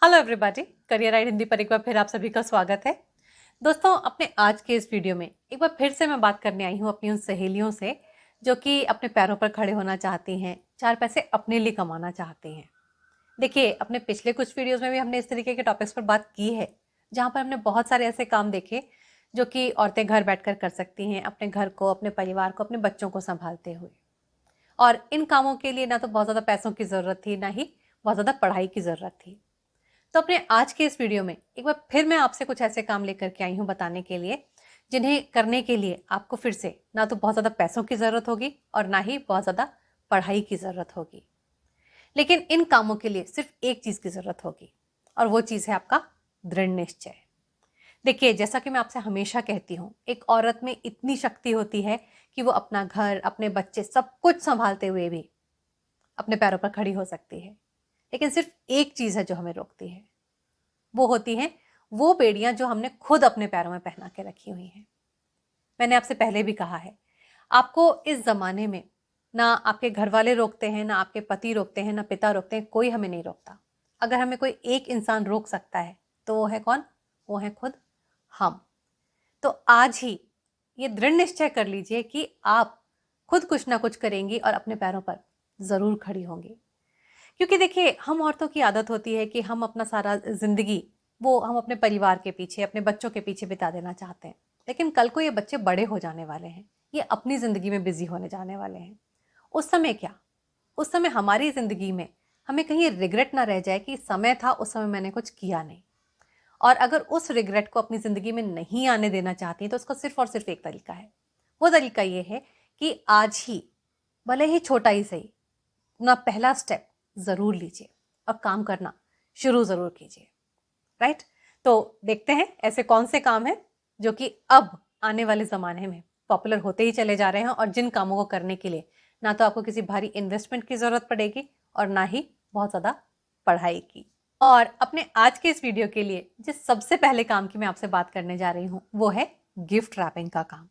Hello everybody, career ride Hindi पर एक बार फिर आप सभी का स्वागत है। दोस्तों, अपने आज के इस वीडियो में एक बार फिर से मैं बात करने आई हूँ अपनी उन सहेलियों से जो कि अपने पैरों पर खड़े होना चाहती हैं, चार पैसे अपने लिए कमाना चाहती हैं। देखिए, अपने पिछले कुछ वीडियोस में भी हमने इस तरीके के टॉपिक्स पर बात की है, जहाँ पर हमने बहुत सारे ऐसे काम देखे जो कि औरतें घर बैठकर कर सकती हैं, अपने घर को, अपने परिवार को, अपने बच्चों को संभालते हुए। और इन कामों के लिए ना तो बहुत ज़्यादा पैसों की ज़रूरत थी, ना ही बहुत ज़्यादा पढ़ाई की ज़रूरत थी। तो अपने आज के इस वीडियो में एक बार फिर मैं आपसे कुछ ऐसे काम लेकर के आई हूँ बताने के लिए, जिन्हें करने के लिए आपको फिर से ना तो बहुत ज़्यादा पैसों की ज़रूरत होगी और ना ही बहुत ज़्यादा पढ़ाई की ज़रूरत होगी। लेकिन इन कामों के लिए सिर्फ एक चीज़ की ज़रूरत होगी, और वो चीज़ है आपका दृढ़ निश्चय। देखिए, जैसा कि मैं आपसे हमेशा कहती हूँ, एक औरत में इतनी शक्ति होती है कि वो अपना घर, अपने बच्चे, सब कुछ संभालते हुए भी अपने पैरों पर खड़ी हो सकती है। लेकिन सिर्फ एक चीज़ है जो हमें रोकती है, वो होती हैं वो बेड़ियां जो हमने खुद अपने पैरों में पहना के रखी हुई हैं। मैंने आपसे पहले भी कहा है, आपको इस ज़माने में ना आपके घर वाले रोकते हैं, ना आपके पति रोकते हैं, ना पिता रोकते हैं, कोई हमें नहीं रोकता। अगर हमें कोई एक इंसान रोक सकता है तो वो है कौन? वो है खुद हम। तो आज ही ये दृढ़ निश्चय कर लीजिए कि आप खुद कुछ ना कुछ करेंगी और अपने पैरों पर ज़रूर खड़ी होंगी। क्योंकि देखिए, हम औरतों की आदत होती है कि हम अपना सारा ज़िंदगी वो हम अपने परिवार के पीछे, अपने बच्चों के पीछे बिता देना चाहते हैं। लेकिन कल को ये बच्चे बड़े हो जाने वाले हैं, ये अपनी ज़िंदगी में बिज़ी होने जाने वाले हैं। उस समय क्या? उस समय हमारी ज़िंदगी में हमें कहीं रिग्रेट ना रह जाए कि समय था, उस समय मैंने कुछ किया नहीं। और अगर उस रिग्रेट को अपनी ज़िंदगी में नहीं आने देना चाहती, तो उसका सिर्फ़ और सिर्फ़ एक तरीका है। वो तरीका ये है कि आज ही, भले ही छोटा ही सही, अपना पहला स्टेप ज़रूर लीजिए और काम करना शुरू ज़रूर कीजिए। राइट? तो देखते हैं ऐसे कौन से काम हैं जो कि अब आने वाले ज़माने में पॉपुलर होते ही चले जा रहे हैं, और जिन कामों को करने के लिए ना तो आपको किसी भारी इन्वेस्टमेंट की ज़रूरत पड़ेगी और ना ही बहुत ज़्यादा पढ़ाई की। और अपने आज के इस वीडियो के लिए जिस सबसे पहले काम की मैं आपसे बात करने जा रही हूँ, वो है गिफ्ट रैपिंग का काम।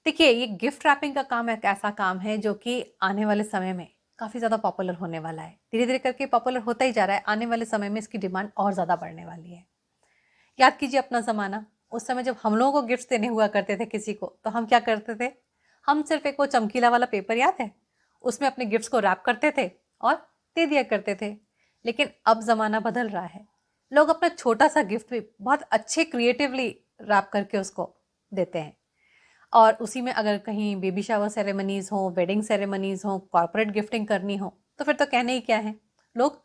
देखिए, ये गिफ्ट रैपिंग का काम एक ऐसा काम है जो कि आने वाले समय में काफ़ी ज़्यादा पॉपुलर होने वाला है। धीरे-धीरे करके पॉपुलर होता ही जा रहा है। आने वाले समय में इसकी डिमांड और ज़्यादा बढ़ने वाली है। याद कीजिए अपना ज़माना, उस समय जब हम लोगों को गिफ्ट्स देने हुआ करते थे किसी को, तो हम क्या करते थे? हम सिर्फ़ एक वो चमकीला वाला पेपर, याद है? उसमें अपने गिफ्ट्स को रैप करते थे और दे दिया करते थे। लेकिन अब ज़माना बदल रहा है। लोग अपना छोटा-सा गिफ्ट भी बहुत अच्छे क्रिएटिवली रैप करके उसको देते हैं। और उसी में अगर कहीं बेबी शावर सेरेमनीज़ हों, वेडिंग सेरेमनीज़ हों, कॉर्पोरेट गिफ्टिंग करनी हो, तो फिर तो कहने ही क्या है। लोग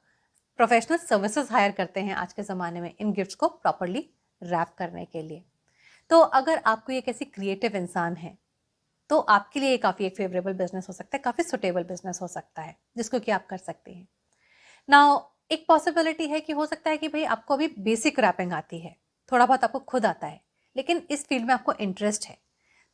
प्रोफेशनल सर्विसेज हायर करते हैं आज के ज़माने में इन गिफ्ट्स को प्रॉपर्ली रैप करने के लिए। तो अगर आप कोई एक ऐसी क्रिएटिव इंसान है, तो आपके लिए काफ़ी एक फेवरेबल बिजनेस हो सकता है, काफ़ी सुटेबल बिजनेस हो सकता है, जिसको कि आप कर सकते हैं। नाउ, एक पॉसिबिलिटी है कि हो सकता है कि भाई आपको अभी बेसिक रैपिंग आती है, थोड़ा बहुत आपको खुद आता है, लेकिन इस फील्ड में आपको इंटरेस्ट है।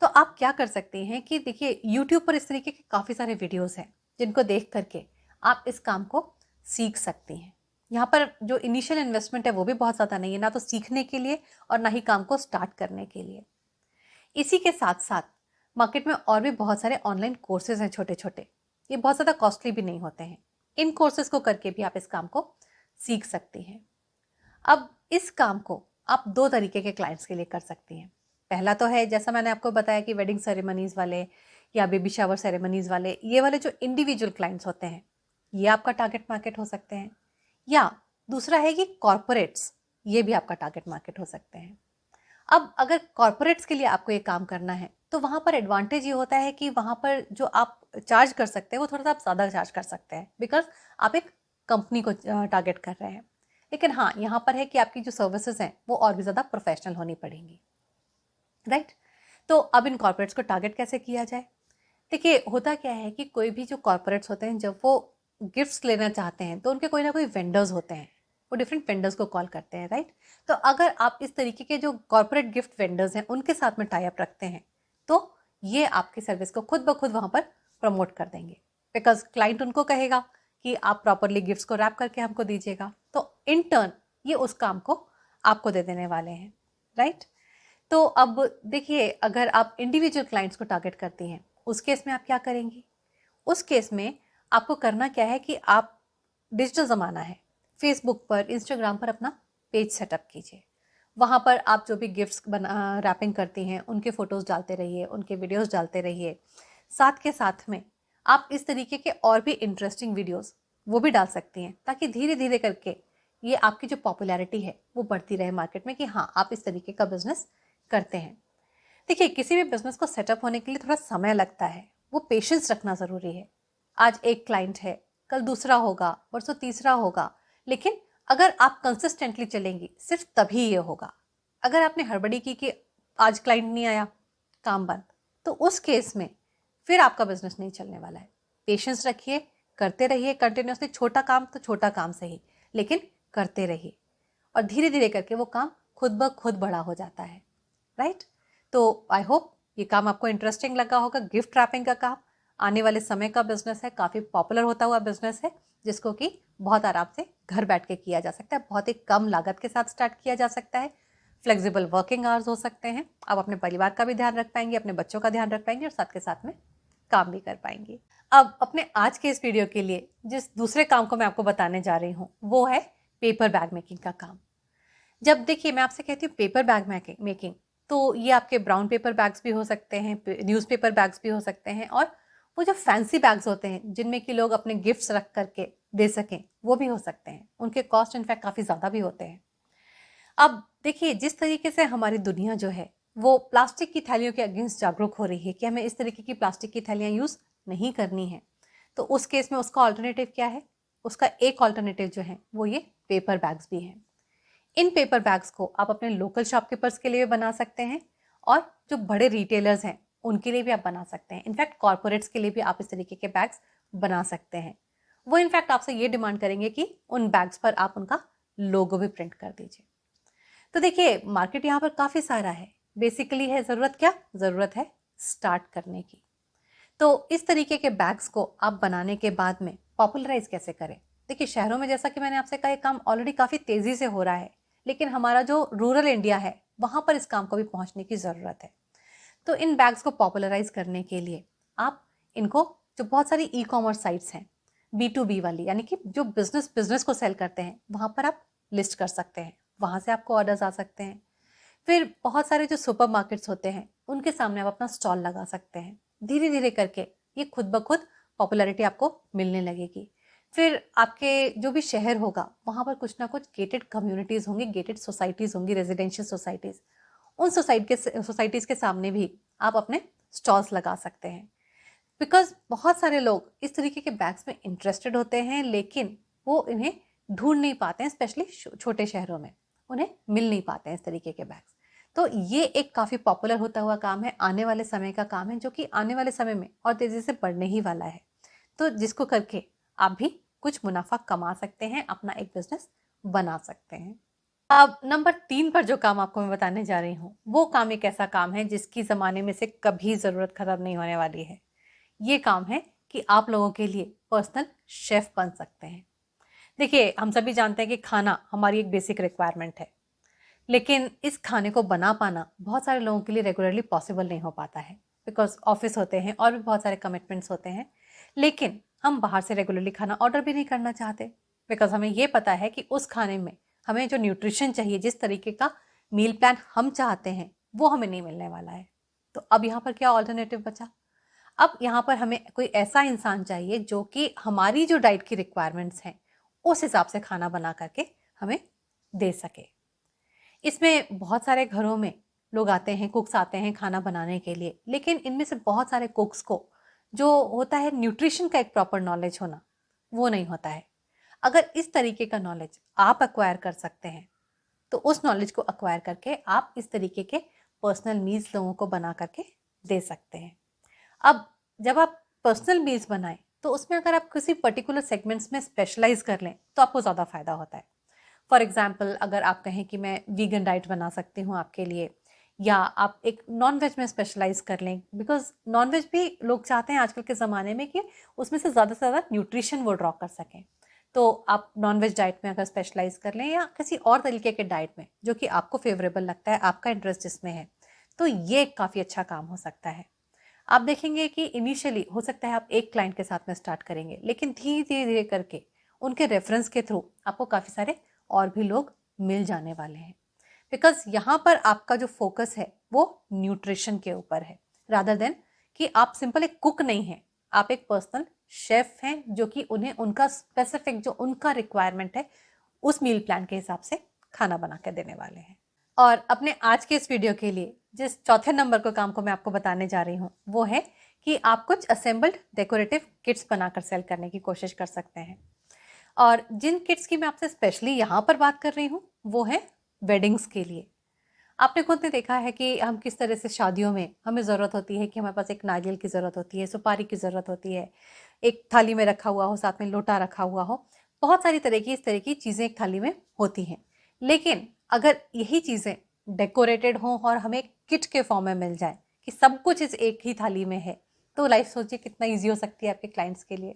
तो आप क्या कर सकते हैं कि देखिए, यूट्यूब पर इस तरीके के काफ़ी सारे वीडियोस हैं जिनको देख करके आप इस काम को सीख सकती हैं। यहाँ पर जो इनिशियल इन्वेस्टमेंट है वो भी बहुत ज़्यादा नहीं है, ना तो सीखने के लिए और ना ही काम को स्टार्ट करने के लिए। इसी के साथ साथ मार्केट में और भी बहुत सारे ऑनलाइन कोर्सेज हैं छोटे छोटे, ये बहुत ज़्यादा कॉस्टली भी नहीं होते हैं। इन कोर्सेज को करके भी आप इस काम को सीख सकती हैं। अब इस काम को आप दो तरीके के क्लाइंट्स के लिए कर सकती हैं। पहला तो है, जैसा मैंने आपको बताया कि वेडिंग सेरेमनीज़ वाले या बेबी शावर सेरेमनीज़ वाले, ये वाले जो इंडिविजुअल क्लाइंट्स होते हैं, ये आपका टारगेट मार्केट हो सकते हैं। या दूसरा है कि कॉरपोरेट्स, ये भी आपका टारगेट मार्केट हो सकते हैं। अब अगर कॉरपोरेट्स के लिए आपको ये काम करना है, तो वहाँ पर एडवांटेज ये होता है कि वहाँ पर जो आप चार्ज कर सकते हैं वो थोड़ा सा आप ज़्यादा चार्ज कर सकते हैं, बिकॉज आप एक कंपनी को टारगेट कर रहे हैं। लेकिन हाँ, यहाँ पर है कि आपकी जो सर्विसेज हैं वो और भी ज़्यादा प्रोफेशनल होनी पड़ेंगी। राइट? तो अब इन कॉर्पोरेट्स को टारगेट कैसे किया जाए? देखिए, होता क्या है कि कोई भी जो कॉर्पोरेट्स होते हैं, जब वो गिफ्ट्स लेना चाहते हैं तो उनके कोई ना कोई वेंडर्स होते हैं, वो डिफरेंट वेंडर्स को कॉल करते हैं। राइट? तो अगर आप इस तरीके के जो कॉर्पोरेट गिफ्ट वेंडर्स हैं उनके साथ में टाई अप रखते हैं, तो ये आपकी सर्विस को खुद ब खुद वहाँ पर प्रमोट कर देंगे, बिकॉज क्लाइंट उनको कहेगा कि आप प्रॉपरली गिफ्ट्स को रैप करके हमको दीजिएगा, तो इन टर्न ये उस काम को आपको दे देने वाले हैं। राइट? तो अब देखिए, अगर आप इंडिविजुअल क्लाइंट्स को टारगेट करती हैं, उस केस में आप क्या करेंगी? उस केस में आपको करना क्या है कि आप, डिजिटल ज़माना है, फेसबुक पर, इंस्टाग्राम पर अपना पेज सेटअप कीजिए। वहाँ पर आप जो भी गिफ्ट्स बना रैपिंग करती हैं उनके फ़ोटोज़ डालते रहिए, उनके वीडियोज़ डालते रहिए। साथ के साथ में आप इस तरीके के और भी इंटरेस्टिंग वीडियोज़ वो भी डाल सकती हैं, ताकि धीरे धीरे करके ये आपकी जो पॉपुलैरिटी है वो बढ़ती रहे मार्केट में कि हाँ, आप इस तरीके का बिजनेस करते हैं। देखिए, किसी भी बिजनेस को सेटअप होने के लिए थोड़ा समय लगता है, वो पेशेंस रखना ज़रूरी है। आज एक क्लाइंट है, कल दूसरा होगा, परसों तीसरा होगा, लेकिन अगर आप कंसिस्टेंटली चलेंगी सिर्फ तभी ये होगा। अगर आपने हड़बड़ी की कि आज क्लाइंट नहीं आया, काम बंद, तो उस केस में फिर आपका बिजनेस नहीं चलने वाला है। पेशेंस रखिए, करते रहिए कंटिन्यूसली, छोटा काम तो छोटा काम सही, लेकिन करते रहिए और धीरे धीरे करके वो काम खुद ब खुद बड़ा हो जाता है, राइट? तो आई होप ये काम आपको इंटरेस्टिंग लगा होगा। गिफ्ट रैपिंग का काम आने वाले समय का बिजनेस है, काफ़ी पॉपुलर होता हुआ बिजनेस है, जिसको कि बहुत आराम से घर बैठ के किया जा सकता है, बहुत ही कम लागत के साथ स्टार्ट किया जा सकता है। फ्लेक्सिबल वर्किंग आवर्स हो सकते हैं, आप अपने परिवार का भी ध्यान रख पाएंगे, अपने बच्चों का ध्यान रख पाएंगे और साथ के साथ में काम भी कर पाएंगी। अब अपने आज के इस वीडियो के लिए जिस दूसरे काम को मैं आपको बताने जा रही हूँ वो है पेपर बैग मेकिंग का काम। जब देखिए, मैं आपसे कहती हूँ पेपर बैग मेकिंग, तो ये आपके ब्राउन पेपर बैग्स भी हो सकते हैं, न्यूज़पेपर बैग्स भी हो सकते हैं, और वो जो फैंसी बैग्स होते हैं जिनमें कि लोग अपने गिफ्ट्स रख करके दे सकें, वो भी हो सकते हैं। उनके कॉस्ट इनफैक्ट काफ़ी ज़्यादा भी होते हैं। अब देखिए, जिस तरीके से हमारी दुनिया जो है वो प्लास्टिक की थैलियों के अगेंस्ट जागरूक हो रही है कि हमें इस तरीके की प्लास्टिक की थैलियाँ यूज़ नहीं करनी है, तो उस केस में उसका ऑल्टरनेटिव क्या है? उसका एक ऑल्टरनेटिव जो है वो ये पेपर बैग्स भी हैं। इन पेपर बैग्स को आप अपने लोकल शॉपकीपर्स के लिए भी बना सकते हैं और जो बड़े रिटेलर्स हैं उनके लिए भी आप बना सकते हैं। इनफैक्ट कॉर्पोरेट्स के लिए भी आप इस तरीके के बैग्स बना सकते हैं। वो इनफैक्ट आपसे ये डिमांड करेंगे कि उन बैग्स पर आप उनका लोगो भी प्रिंट कर दीजिए। तो देखिए, मार्केट यहाँ पर काफ़ी सारा है। बेसिकली है ज़रूरत क्या? ज़रूरत है स्टार्ट करने की। तो इस तरीके के बैग्स को आप बनाने के बाद में पॉपुलराइज कैसे करें? देखिए, शहरों में जैसा कि मैंने आपसे कहा, ये काम ऑलरेडी काफ़ी तेज़ी से हो रहा है, लेकिन हमारा जो रूरल इंडिया है वहाँ पर इस काम को भी पहुँचने की ज़रूरत है। तो इन बैग्स को पॉपुलराइज करने के लिए आप इनको, जो बहुत सारी ई कॉमर्स साइट्स हैं B2B वाली, यानी कि जो बिजनेस को सेल करते हैं, वहाँ पर आप लिस्ट कर सकते हैं। वहाँ से आपको ऑर्डर्स आ सकते हैं। फिर बहुत सारे जो सुपर मार्केट्स होते हैं उनके सामने आप अपना स्टॉल लगा सकते हैं। धीरे धीरे करके ये खुद ब खुद पॉपुलैरिटी आपको मिलने लगेगी। फिर आपके जो भी शहर होगा वहाँ पर कुछ ना कुछ गेटेड कम्युनिटीज़ होंगी, गेटेड सोसाइटीज़ होंगी, रेजिडेंशियल सोसाइटीज़। उन सोसाइटीज़ के सामने भी आप अपने स्टॉल्स लगा सकते हैं। बिकॉज बहुत सारे लोग इस तरीके के बैग्स में इंटरेस्टेड होते हैं, लेकिन वो इन्हें ढूंढ नहीं पाते हैं, स्पेशली छोटे शहरों में उन्हें मिल नहीं पाते हैं इस तरीके के बैग्स। तो ये एक काफ़ी पॉपुलर होता हुआ काम है, आने वाले समय का काम है, जो कि आने वाले समय में और तेज़ी से बढ़ने ही वाला है। तो जिसको करके आप भी कुछ मुनाफा कमा सकते हैं, अपना एक बिजनेस बना सकते हैं। अब नंबर 3 पर जो काम आपको मैं बताने जा रही हूँ, वो काम एक ऐसा काम है जिसकी ज़माने में से कभी ज़रूरत खत्म नहीं होने वाली है। ये काम है कि आप लोगों के लिए पर्सनल शेफ बन सकते हैं। देखिए, हम सभी जानते हैं कि खाना हमारी एक बेसिक रिक्वायरमेंट है, लेकिन इस खाने को बना पाना बहुत सारे लोगों के लिए रेगुलरली पॉसिबल नहीं हो पाता है, बिकॉज ऑफिस होते हैं और भी बहुत सारे कमिटमेंट्स होते हैं। लेकिन हम बाहर से रेगुलरली खाना ऑर्डर भी नहीं करना चाहते, बिकॉज हमें ये पता है कि उस खाने में हमें जो न्यूट्रिशन चाहिए, जिस तरीके का मील प्लान हम चाहते हैं, वो हमें नहीं मिलने वाला है। तो अब यहाँ पर क्या ऑल्टरनेटिव बचा? अब यहाँ पर हमें कोई ऐसा इंसान चाहिए जो कि हमारी जो डाइट की रिक्वायरमेंट्स हैं उस हिसाब से खाना बना करके हमें दे सके। इसमें बहुत सारे घरों में लोग आते हैं, कुक्स आते हैं खाना बनाने के लिए, लेकिन इनमें से बहुत सारे कुक्स को जो होता है न्यूट्रिशन का एक प्रॉपर नॉलेज होना, वो नहीं होता है। अगर इस तरीके का नॉलेज आप एक्वायर कर सकते हैं, तो उस नॉलेज को एक्वायर करके आप इस तरीके के पर्सनल मील्स लोगों को बना करके दे सकते हैं। अब जब आप पर्सनल मील्स बनाएं, तो उसमें अगर आप किसी पर्टिकुलर सेगमेंट्स में स्पेशलाइज कर लें तो आपको ज़्यादा फायदा होता है। फॉर एग्जाम्पल, अगर आप कहें कि मैं वीगन डाइट बना सकती हूँ आपके लिए, या आप एक नॉन वेज में स्पेशलाइज कर लें, बिकॉज नॉन वेज भी लोग चाहते हैं आजकल के ज़माने में कि उसमें से ज़्यादा न्यूट्रिशन वो ड्रॉ कर सकें। तो आप नॉन वेज डाइट में अगर स्पेशलाइज कर लें, या किसी और तरीके के डाइट में जो कि आपको फेवरेबल लगता है, आपका इंटरेस्ट जिसमें है, तो ये काफ़ी अच्छा काम हो सकता है। आप देखेंगे कि इनिशियली हो सकता है आप एक क्लाइंट के साथ में स्टार्ट करेंगे, लेकिन धीरे धीरे धीरे करके उनके रेफरेंस के थ्रू आपको काफ़ी सारे और भी लोग मिल जाने वाले हैं। बिकॉज यहाँ पर आपका जो फोकस है वो न्यूट्रिशन के ऊपर है, रादर देन कि आप सिंपल एक कुक नहीं हैं, आप एक पर्सनल शेफ हैं जो कि उन्हें उनका स्पेसिफिक जो उनका रिक्वायरमेंट है उस मील प्लान के हिसाब से खाना बना कर देने वाले हैं। और अपने आज के इस वीडियो के लिए जिस चौथे नंबर को काम को मैं आपको बताने जा रही हूँ वो है कि आप कुछ असेंबल्ड डेकोरेटिव किट्स बनाकर सेल करने की कोशिश कर सकते हैं। और जिन किट्स की मैं आपसे स्पेशली यहाँ पर बात कर रही हूँ वो है वेडिंग्स के लिए। आपने खुद ने देखा है कि हम किस तरह से शादियों में हमें ज़रूरत होती है कि हमारे पास एक नारियल की ज़रूरत होती है, सुपारी की ज़रूरत होती है, एक थाली में रखा हुआ हो, साथ में लोटा रखा हुआ हो, बहुत सारी तरह की इस तरह की चीज़ें एक थाली में होती हैं। लेकिन अगर यही चीज़ें डेकोरेटेड हों और हमें किट के फॉर्म में मिल जाए कि सब कुछ इस एक ही थाली में है, तो लाइफ सोचिए कितना ईजी हो सकती है आपके क्लाइंट्स के लिए।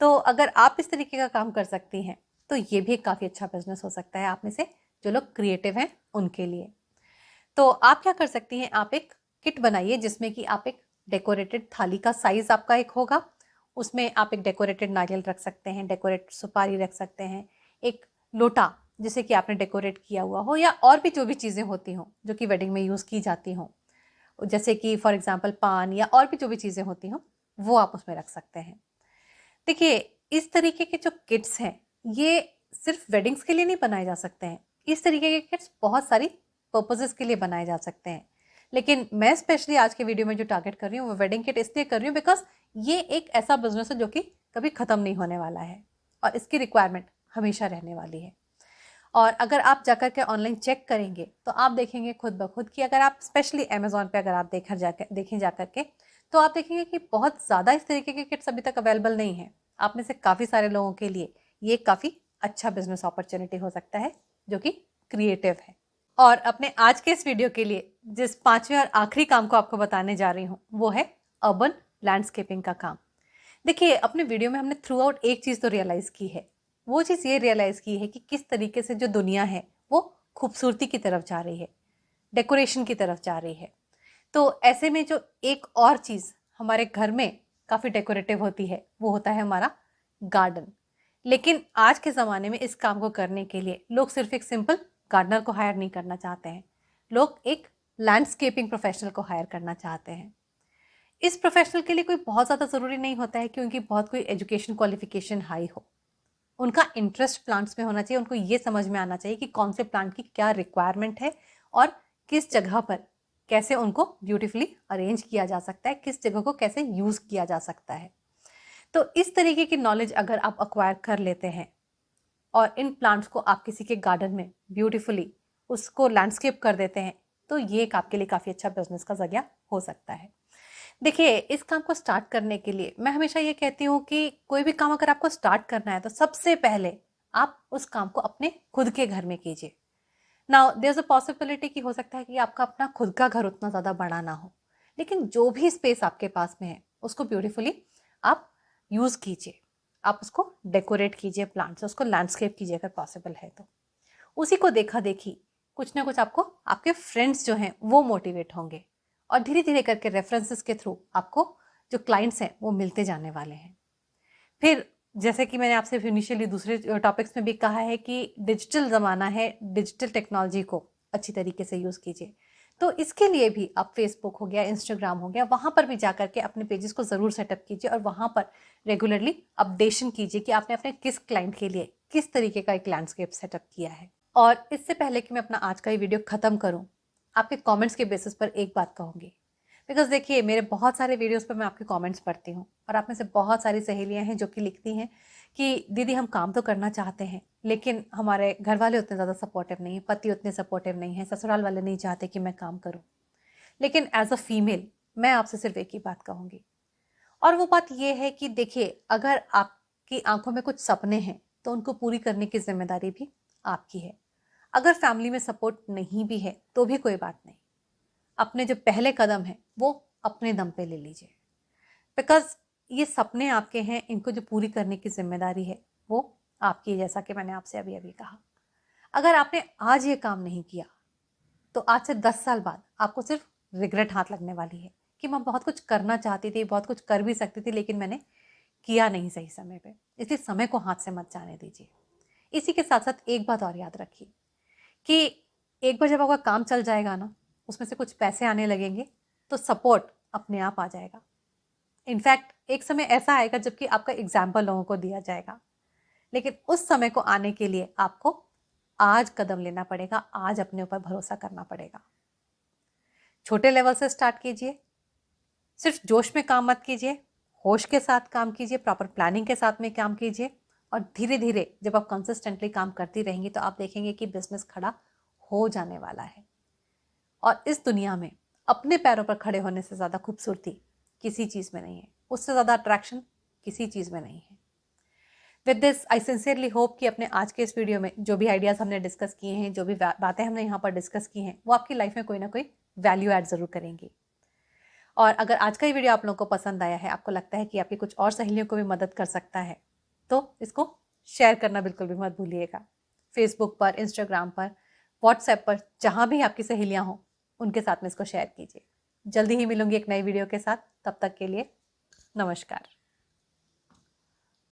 तो अगर आप इस तरीके का काम कर सकती हैं तो ये भी एक काफ़ी अच्छा बिजनेस हो सकता है आप में से जो लोग क्रिएटिव हैं उनके लिए। तो आप क्या कर सकती हैं, आप एक किट बनाइए जिसमें कि आप एक डेकोरेटेड थाली का साइज आपका एक होगा, उसमें आप एक डेकोरेटेड नारियल रख सकते हैं, डेकोरेट सुपारी रख सकते हैं, एक लोटा जिसे कि आपने डेकोरेट किया हुआ हो, या और भी जो भी चीज़ें होती हों जो कि वेडिंग में यूज़ की जाती हों, जैसे कि फॉर एग्जांपल पान या और भी जो भी चीज़ें होती हों वो आप उसमें रख सकते हैं। देखिए, इस तरीके के जो किट्स हैं ये सिर्फ वेडिंग्स के लिए नहीं बनाए जा सकते हैं, इस तरीके के किट्स बहुत सारी पर्पसेस के लिए बनाए जा सकते हैं। लेकिन मैं स्पेशली आज के वीडियो में जो टारगेट कर रही हूँ वो वेडिंग किट इसलिए कर रही हूँ बिकॉज ये एक ऐसा बिजनेस है जो कि कभी ख़त्म नहीं होने वाला है और इसकी रिक्वायरमेंट हमेशा रहने वाली है। और अगर आप जाकर के ऑनलाइन चेक करेंगे तो आप देखेंगे खुद ब खुद कि अगर आप स्पेशली अमेजोन पे अगर आप देखें जाकर के तो आप देखेंगे कि बहुत ज़्यादा इस तरीके के किट्स अभी तक अवेलेबल नहीं है। आप में से काफ़ी सारे लोगों के लिए ये काफ़ी अच्छा बिजनेस अपॉर्चुनिटी हो सकता है जो कि क्रिएटिव है। और अपने आज के इस वीडियो के लिए जिस पांचवें और आखिरी काम को आपको बताने जा रही हूँ वो है अर्बन लैंडस्केपिंग का काम। देखिए, अपने वीडियो में हमने थ्रू आउट एक चीज़ तो रियलाइज़ की है, वो चीज़ ये रियलाइज़ की है कि किस तरीके से जो दुनिया है वो खूबसूरती की तरफ जा रही है, डेकोरेशन की तरफ जा रही है। तो ऐसे में जो एक और चीज़ हमारे घर में काफ़ी डेकोरेटिव होती है वो होता है हमारा गार्डन। लेकिन आज के ज़माने में इस काम को करने के लिए लोग सिर्फ एक सिंपल गार्डनर को हायर नहीं करना चाहते हैं, लोग एक लैंडस्केपिंग प्रोफेशनल को हायर करना चाहते हैं। इस प्रोफेशनल के लिए कोई बहुत ज़्यादा ज़रूरी नहीं होता है कि उनकी बहुत कोई एजुकेशन क्वालिफिकेशन हाई हो, उनका इंटरेस्ट प्लांट्स में होना चाहिए, उनको ये समझ में आना चाहिए कि कौन से प्लांट की क्या रिक्वायरमेंट है और किस जगह पर कैसे उनको ब्यूटीफुली अरेंज किया जा सकता है, किस जगह को कैसे यूज़ किया जा सकता है। तो इस तरीके की नॉलेज अगर आप अक्वायर कर लेते हैं और इन प्लांट्स को आप किसी के गार्डन में ब्यूटीफुली उसको लैंडस्केप कर देते हैं तो ये एक आपके लिए काफ़ी अच्छा बिजनेस का जरिया हो सकता है। देखिए, इस काम को स्टार्ट करने के लिए मैं हमेशा ये कहती हूँ कि कोई भी काम अगर आपको स्टार्ट करना है तो सबसे पहले आप उस काम को अपने खुद के घर में कीजिए। Now there is a possibility कि हो सकता है कि आपका अपना खुद का घर उतना ज़्यादा बड़ा ना हो, लेकिन जो भी स्पेस आपके पास में है उसको ब्यूटीफुली आप यूज़ कीजिए, आप उसको डेकोरेट कीजिए प्लांट से, उसको लैंडस्केप कीजिए अगर पॉसिबल है तो। उसी को देखा देखी कुछ ना कुछ आपको आपके फ्रेंड्स जो हैं वो मोटिवेट होंगे और धीरे धीरे करके रेफरेंसेस के थ्रू आपको जो क्लाइंट्स हैं वो मिलते जाने वाले हैं। फिर जैसे कि मैंने आपसे इनिशियली दूसरे टॉपिक्स में भी कहा है कि डिजिटल ज़माना है, डिजिटल टेक्नोलॉजी को अच्छी तरीके से यूज़ कीजिए। तो इसके लिए भी आप फेसबुक हो गया, इंस्टाग्राम हो गया, वहाँ पर भी जा करके अपने पेजेस को ज़रूर सेटअप कीजिए और वहाँ पर रेगुलरली अपडेशन कीजिए कि आपने अपने किस क्लाइंट के लिए किस तरीके का एक लैंडस्केप सेटअप किया है। और इससे पहले कि मैं अपना आज का ये वीडियो ख़त्म करूँ, आपके कमेंट्स के बेसिस पर एक बात कहूँगी। बिकॉज देखिए, मेरे बहुत सारे वीडियोस पर मैं आपके कमेंट्स पढ़ती हूँ और आप में से बहुत सारी सहेलियाँ हैं जो कि लिखती हैं कि दीदी हम काम तो करना चाहते हैं लेकिन हमारे घर वाले उतने ज़्यादा सपोर्टिव नहीं हैं, पति उतने सपोर्टिव नहीं है, ससुराल वाले नहीं चाहते कि मैं काम करूँ। लेकिन एज अ फीमेल मैं आपसे सिर्फ एक ही बात कहूँगी, और वो बात ये है कि देखिए, अगर आपकी आंखों में कुछ सपने हैं तो उनको पूरी करने की जिम्मेदारी भी आपकी है। अगर फैमिली में सपोर्ट नहीं भी है तो भी कोई बात नहीं, अपने जो पहले कदम है वो अपने दम पे ले लीजिए। बिकॉज ये सपने आपके हैं, इनको जो पूरी करने की जिम्मेदारी है वो आपकी है, जैसा कि मैंने आपसे अभी अभी कहा। अगर आपने आज ये काम नहीं किया तो आज से 10 साल बाद आपको सिर्फ रिग्रेट हाथ लगने वाली है कि मैं बहुत कुछ करना चाहती थी, बहुत कुछ कर भी सकती थी लेकिन मैंने किया नहीं सही समय पे। इसलिए समय को हाथ से मत जाने दीजिए। इसी के साथ साथ एक बात और याद रखिए कि एक बार जब आपका काम चल जाएगा ना, उसमें से कुछ पैसे आने लगेंगे तो सपोर्ट अपने आप आ जाएगा। इनफैक्ट एक समय ऐसा आएगा जबकि आपका एग्जाम्पल लोगों को दिया जाएगा, लेकिन उस समय को आने के लिए आपको आज कदम लेना पड़ेगा, आज अपने ऊपर भरोसा करना पड़ेगा। छोटे लेवल से स्टार्ट कीजिए, सिर्फ जोश में काम मत कीजिए, होश के साथ काम कीजिए, प्रॉपर प्लानिंग के साथ में काम कीजिए, और धीरे धीरे जब आप कंसिस्टेंटली काम करती रहेंगी तो आप देखेंगे कि बिजनेस खड़ा हो जाने वाला है। और इस दुनिया में अपने पैरों पर खड़े होने से ज़्यादा खूबसूरती किसी चीज़ में नहीं है, उससे ज़्यादा अट्रैक्शन किसी चीज़ में नहीं है। With this I sincerely hope कि अपने आज के इस वीडियो में जो भी आइडियाज़ हमने डिस्कस किए हैं, जो भी बातें हमने यहाँ पर डिस्कस की हैं, वो आपकी लाइफ में कोई ना कोई वैल्यू ऐड ज़रूर करेंगी। और अगर आज का ये वीडियो आप लोगों को पसंद आया है, आपको लगता है कि आपकी कुछ और सहेलियों को भी मदद कर सकता है, तो इसको शेयर करना बिल्कुल भी मत भूलिएगा। फेसबुक पर, इंस्टाग्राम पर, व्हाट्सएप पर, जहाँ भी आपकी सहेलियाँ हों, उनके साथ में इसको शेयर कीजिए। जल्दी ही मिलूंगी एक नई वीडियो के साथ। तब तक के लिए नमस्कार।